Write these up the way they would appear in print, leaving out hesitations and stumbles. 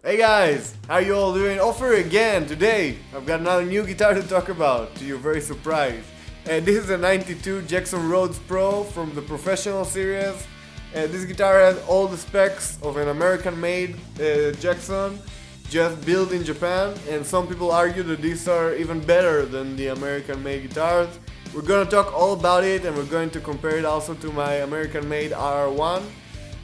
Hey guys, how you all doing? Ofer again. Today I've got another new guitar to talk about. You're very surprised. This is a 92 Jackson Rhoads Pro from the Professional series. This guitar has all the specs of an American-made Jackson, just built in Japan, and some people argue that these are even better than the American-made guitars. We're gonna talk all about it, and we're going to compare it also to my American-made RR1.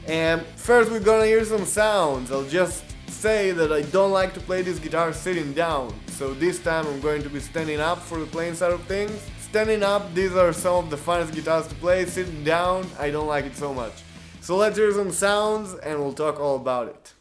And first we're gonna hear some sounds. I'll just say that I don't like to play this guitar sitting down, so this time I'm going to be standing up for the playing side of things. Standing up, these are some of the funnest guitars to play. Sitting down, I don't like it so much. So let's hear some sounds and we'll talk all about it.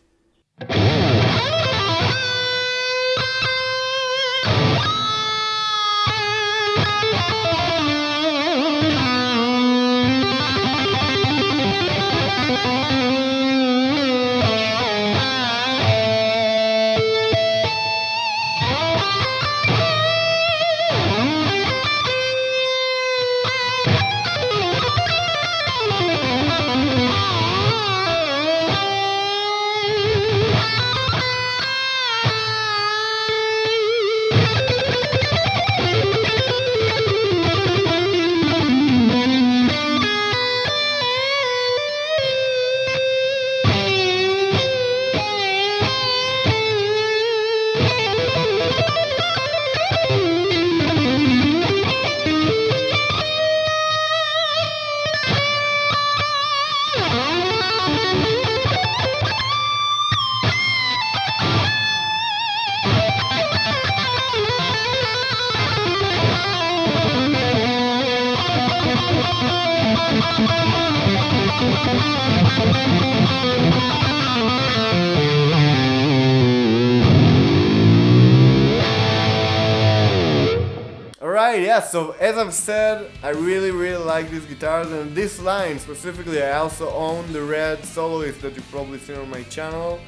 Alright, yeah, so as I've said, I really like these guitars, and this line specifically. I also own the red soloist that you've probably seen on my channel,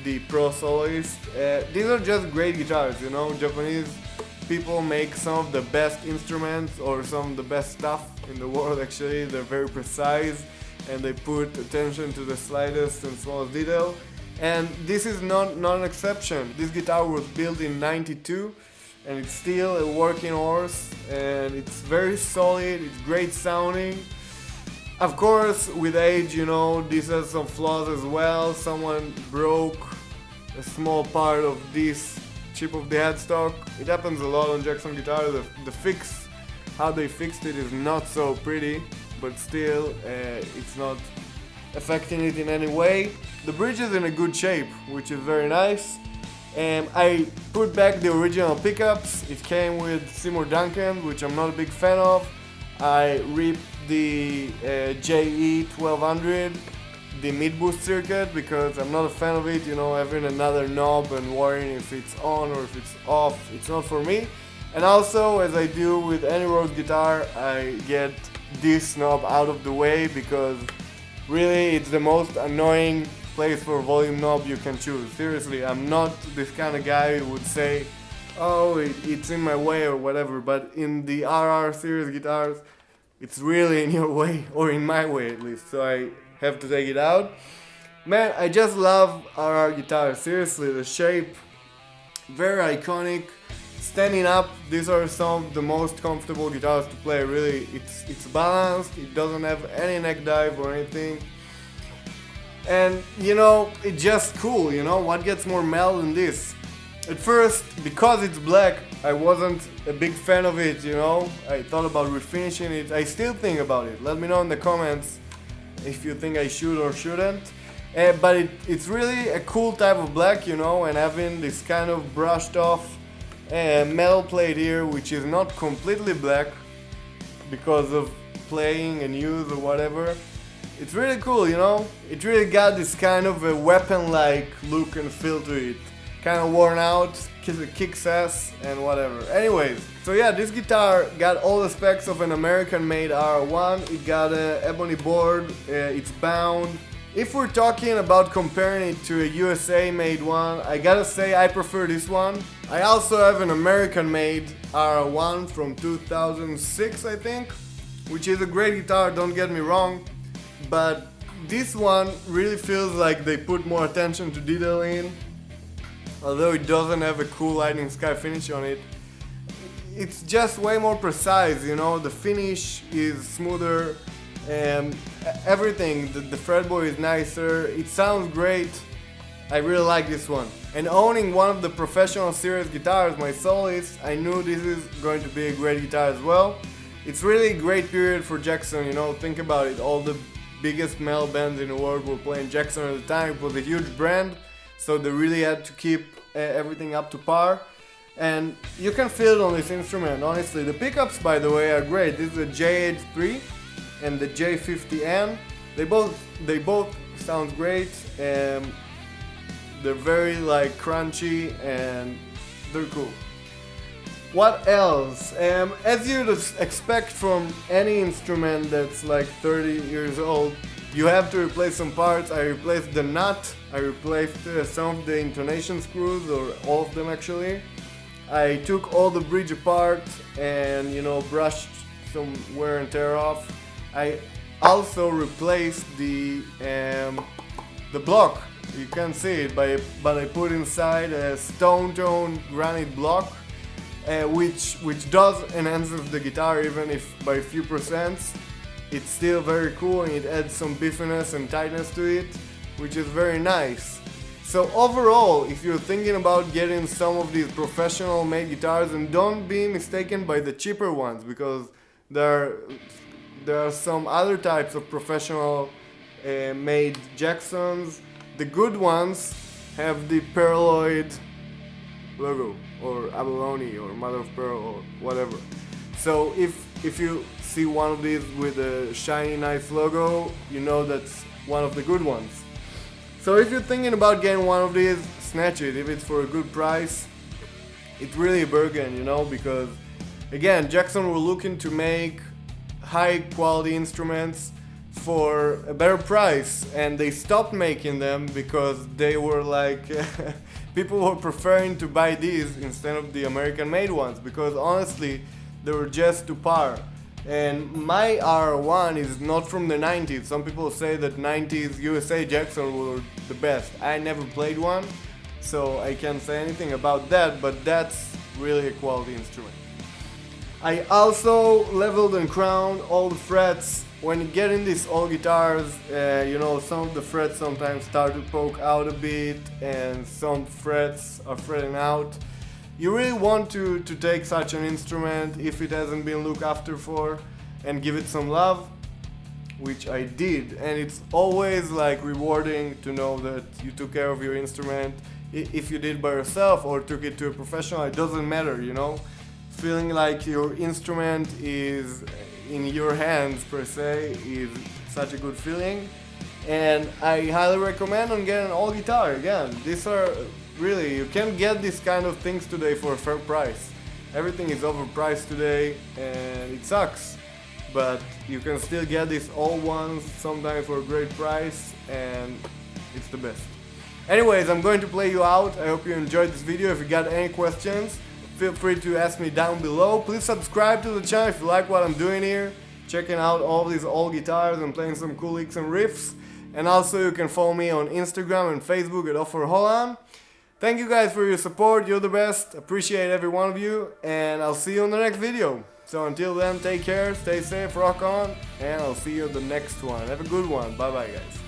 the Pro Soloist. These are just great guitars, you know. Japanese people make some of the best instruments, or some of the best stuff in the world actually. They're very precise and they put attention to the slightest and smallest detail, and this is not an exception. This guitar was built in '92 and it's still a working horse, and it's very solid, it's great sounding. Of course, with age, you know, this has some flaws as well. Someone broke a small part of this chip of the headstock. It happens a lot on Jackson guitars. The fix, how they fixed it, is not so pretty, but still, it's not affecting it in any way. The bridge is in a good shape, which is very nice. I put back the original pickups. It came with Seymour Duncan, which I'm not a big fan of. I ripped the JE 1200, the mid-boost circuit, because I'm not a fan of it, you know, having another knob and worrying if it's on or if it's off. It's not for me. And also, as I do with any Rhoads guitar, I get this knob out of the way, because really it's the most annoying place for volume knob you can choose. Seriously, I'm not this kind of guy who would say, oh, it's in my way or whatever, but in the RR series guitars, it's really in your way, or in my way at least, so I have to take it out. Man, I just love RR guitars, seriously. The shape, very iconic. Standing up, these are some of the most comfortable guitars to play, really. It's balanced, it doesn't have any neck dive or anything. And, you know, it's just cool, you know, what gets more metal than this? At first, because it's black, I wasn't a big fan of it, you know. I thought about refinishing it. I still think about it. Let me know in the comments if you think I should or shouldn't. But it's really a cool type of black, you know, and having this kind of brushed off metal plate here, which is not completely black because of playing and use or whatever. It's really cool, you know. It really got this kind of a weapon-like look and feel to it. Kind of worn out, kicks ass and whatever. Anyways, so yeah, this guitar got all the specs of an American-made R1. It got an ebony board, it's bound. If we're talking about comparing it to a USA-made one, I gotta say I prefer this one. I also have an American-made R1 from 2006, I think, which is a great guitar, don't get me wrong. But this one really feels like they put more attention to detail in. although it doesn't have a cool lightning sky finish on it, it's just way more precise, you know, the finish is smoother, and everything, the fretboard is nicer, it sounds great. I really like this one. And owning one of the professional series guitars, my soloist, I knew this is going to be a great guitar as well. It's really a great period for Jackson, you know, think about it, all the biggest metal bands in the world were playing Jackson at the time. It was a huge brand, so they really had to keep everything up to par. And you can feel it on this instrument, honestly. The pickups, by the way, are great. This is a J83 and the J50N. They both sound great. They're very like crunchy and they're cool. What else? As you'd expect from any instrument that's like 30 years old, you have to replace some parts. I replaced the nut, I replaced some of the intonation screws, or all of them actually. I took all the bridge apart and, you know, brushed some wear and tear off. I also replaced the block. You can't see it, but I put inside a stone tone granite block, which does enhance the guitar, even if by a few percents. It's still very cool and it adds some beefiness and tightness to it, which is very nice. So overall, if you're thinking about getting some of these professional made guitars, and don't be mistaken by the cheaper ones, because there are some other types of professional made Jacksons. The good ones have the Paraloid logo, or abalone, or mother of pearl, or whatever. So if you see one of these with a shiny nice logo, you know that's one of the good ones. So if you're thinking about getting one of these, snatch it. If it's for a good price, it's really a bargain, you know, because again, Jackson were looking to make high quality instruments for a better price, and they stopped making them because they were like people were preferring to buy these instead of the American made ones, because honestly they were just too par. And my R1 is not from the 90s. Some people say that 90s USA Jackson were the best. I never played one, so I can't say anything about that, but that's really a quality instrument. I also leveled and crowned all the frets. When you get in these old guitars, you know, some of the frets sometimes start to poke out a bit and some frets are fretting out. You really want to take such an instrument if it hasn't been looked after for and give it some love, which I did, and it's always like rewarding to know that you took care of your instrument. If you did by yourself or took it to a professional, it doesn't matter, you know. Feeling like your instrument is in your hands per se is such a good feeling, and I highly recommend on getting an old guitar. Again, these are really, you can't get these kind of things today for a fair price. Everything is overpriced today and it sucks, but you can still get these old ones sometimes for a great price, and it's the best. Anyways, I'm going to play you out. I hope you enjoyed this video. If you got any questions, feel free to ask me down below. Please subscribe to the channel if you like what I'm doing here, checking out all these old guitars and playing some cool licks and riffs. And also you can follow me on Instagram and Facebook at Oferholan. Thank you guys for your support, you're the best, appreciate every one of you, and I'll see you in the next video. So until then, take care, stay safe, rock on, and I'll see you in the next one. Have a good one, bye bye guys.